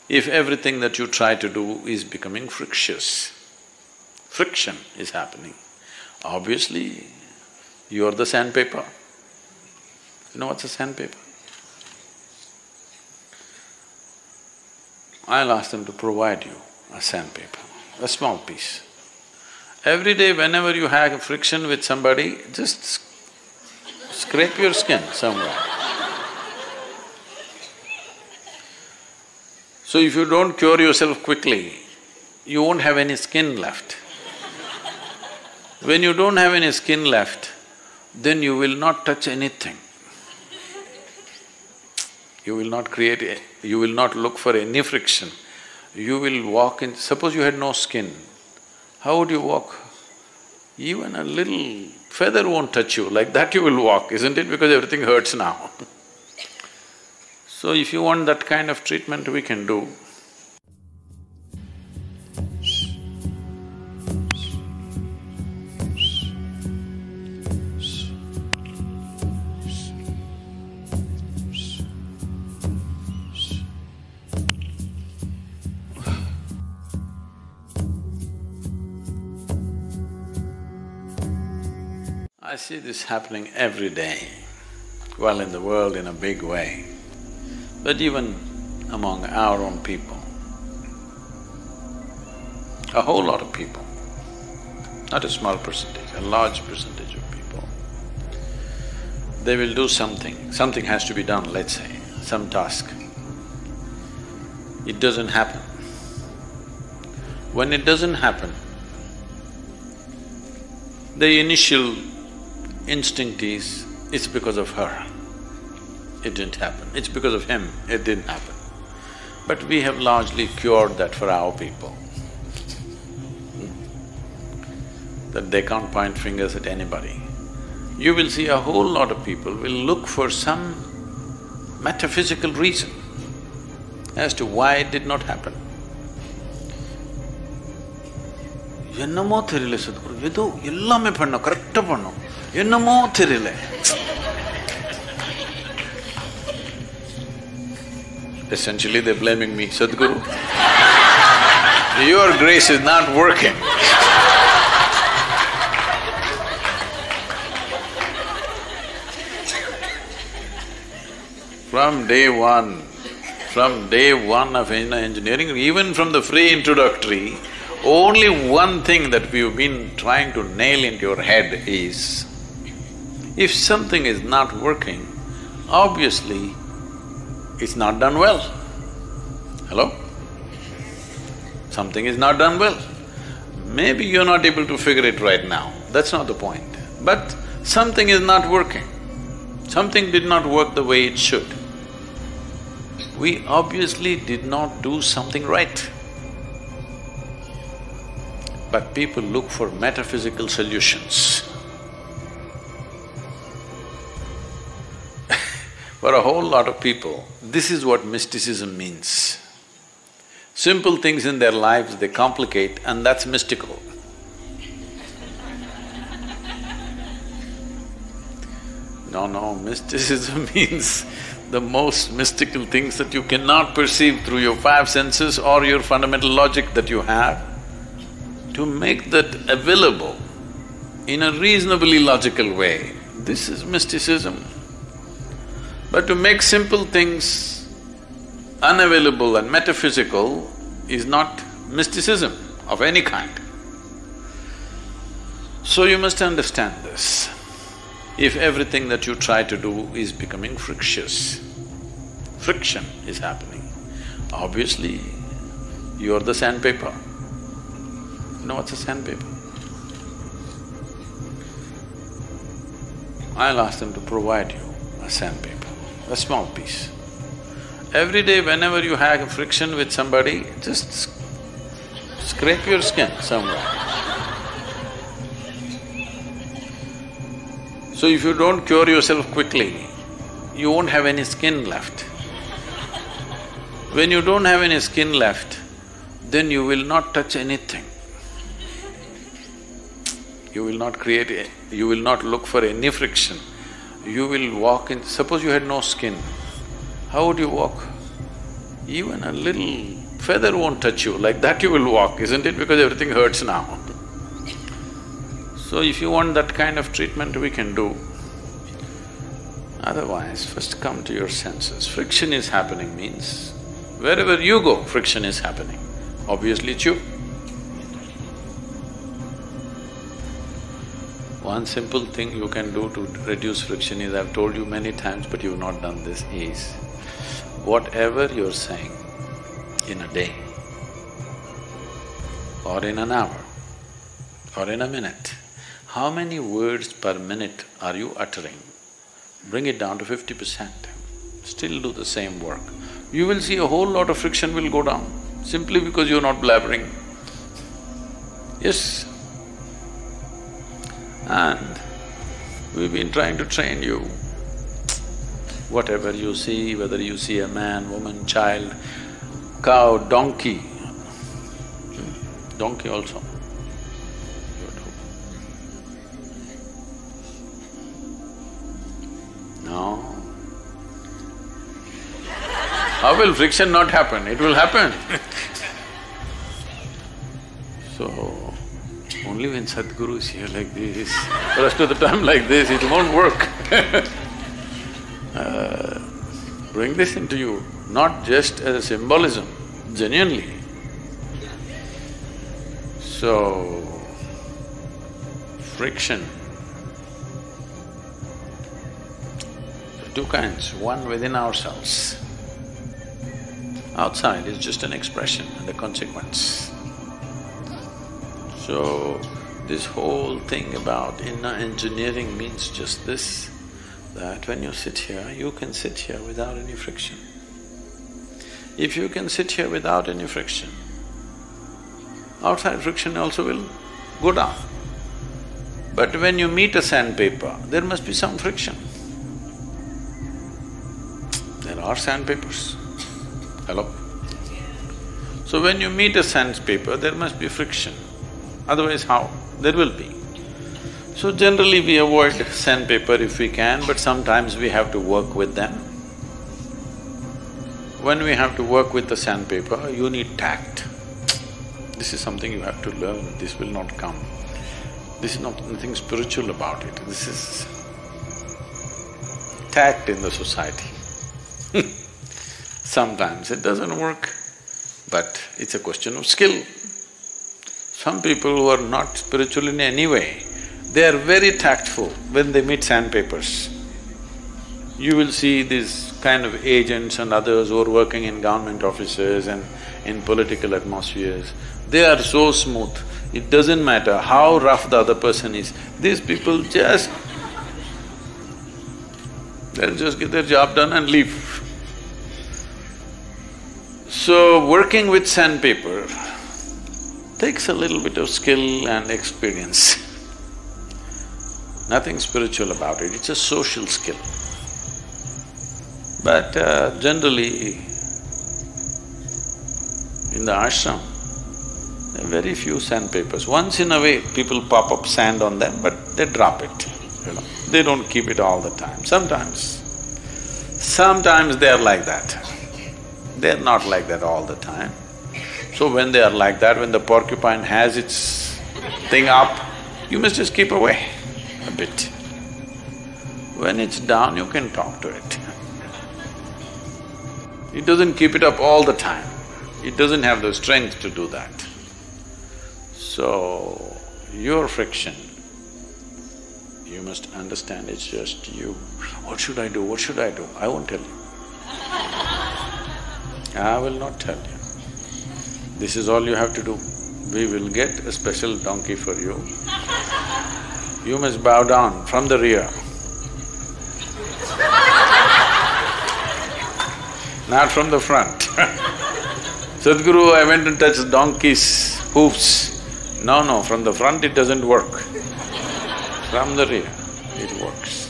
If everything that you try to do is becoming frictious, friction is happening, obviously you're the sandpaper. You know what's a sandpaper? I'll ask them to provide you a sandpaper, a small piece. Every day whenever you have a friction with somebody, just scrape your skin somewhere. So if you don't cure yourself quickly, you won't have any skin left. When you don't have any skin left, then you will not touch anything. You will not you will not look for any friction. You will walk in… Suppose you had no skin, how would you walk? Even a little feather won't touch you, like that you will walk, isn't it? Because everything hurts now. So if you want that kind of treatment, we can do. I see this happening every day, well, in the world in a big way, but even among our own people. A whole lot of people, not a small percentage, a large percentage of people. They will do something has to be done, let's say, some task. It doesn't happen. When it doesn't happen, the initial instinct is, it's because of her, it didn't happen. It's because of him, it didn't happen. But we have largely cured that for our people. That they can't point fingers at anybody. You will see a whole lot of people will look for some metaphysical reason as to why it did not happen. என்னமோ தெரியல சத்குரு, ஏதோ எல்லாமே பண்ணோம், கரெக்டா பண்ணோம், என்னமோ தெரியல. Essentially they're blaming me, Sadguru, your grace is not working. From day one of engineering, even from the free introductory, only one thing that we've been trying to nail into your head is, if something is not working, obviously it's not done well. Hello? Something is not done well. Maybe you're not able to figure it right now, that's not the point. But something is not working. Something did not work the way it should. We obviously did not do something right. But people look for metaphysical solutions. For a whole lot of people, this is what mysticism means. Simple things in their lives they complicate, and that's mystical. No, mysticism means the most mystical things that you cannot perceive through your five senses or your fundamental logic that you have. To make that available in a reasonably logical way, this is mysticism. But to make simple things unavailable and metaphysical is not mysticism of any kind. So you must understand this. If everything that you try to do is becoming frictious, friction is happening, obviously you're the sandpaper. You know what's a sandpaper? I'll ask them to provide you a sandpaper, a small piece. Every day whenever you have a friction with somebody, just scrape your skin somewhere. So if you don't cure yourself quickly, you won't have any skin left. When you don't have any skin left, then you will not touch anything. You will not you will not look for any friction. You will walk in… Suppose you had no skin, how would you walk? Even a little feather won't touch you, like that you will walk, isn't it? Because everything hurts now. So if you want that kind of treatment, we can do. Otherwise, first come to your senses. Friction is happening means, wherever you go, friction is happening. Obviously it's you. One simple thing you can do to reduce friction is, I've told you many times but you've not done this, is whatever you're saying in a day, or in an hour, or in a minute, how many words per minute are you uttering? Bring it down to 50%, still do the same work. You will see a whole lot of friction will go down, simply because you're not blabbering. Yes. And we've been trying to train you. Whatever you see, whether you see a man, woman, child, cow, donkey, donkey also. No. How will friction not happen? It will happen. So, only when Sadguru is here like this, the rest of the time like this, it won't work. Bring this into you, not just as a symbolism, genuinely. So, friction, two kinds, one within ourselves. Outside is just an expression and a consequence. So, this whole thing about inner engineering means just this, that when you sit here, you can sit here without any friction. If you can sit here without any friction, outside friction also will go down. But when you meet a sandpaper, there must be some friction. There are sandpapers. Hello? So when you meet a sandpaper, there must be friction. Otherwise how? There will be. So generally we avoid sandpaper if we can, but sometimes we have to work with them. When we have to work with the sandpaper, you need tact. This is something you have to learn, this will not come. This is nothing spiritual about it, this is tact in the society. Sometimes it doesn't work, but it's a question of skill. Some people who are not spiritual in any way, they are very tactful when they meet sandpapers. You will see these kind of agents and others who are working in government offices and in political atmospheres, they are so smooth. It doesn't matter how rough the other person is, these people just… they'll just get their job done and leave. So, working with sandpaper takes a little bit of skill and experience. Nothing spiritual about it, it's a social skill. But generally, in the ashram, there are very few sandpapers. Once in a way, people pop up sand on them, but they drop it, you know. They don't keep it all the time. Sometimes they are like that. They're not like that all the time. So when they are like that, when the porcupine has its thing up, you must just keep away a bit. When it's down, you can talk to it. It doesn't keep it up all the time. It doesn't have the strength to do that. So, your friction, you must understand it's just you. What should I do? What should I do? I won't tell you. I will not tell you. This is all you have to do. We will get a special donkey for you. You must bow down from the rear. Not from the front. Sadguru, I went and touched donkey's hoofs. No, from the front it doesn't work. From the rear, it works.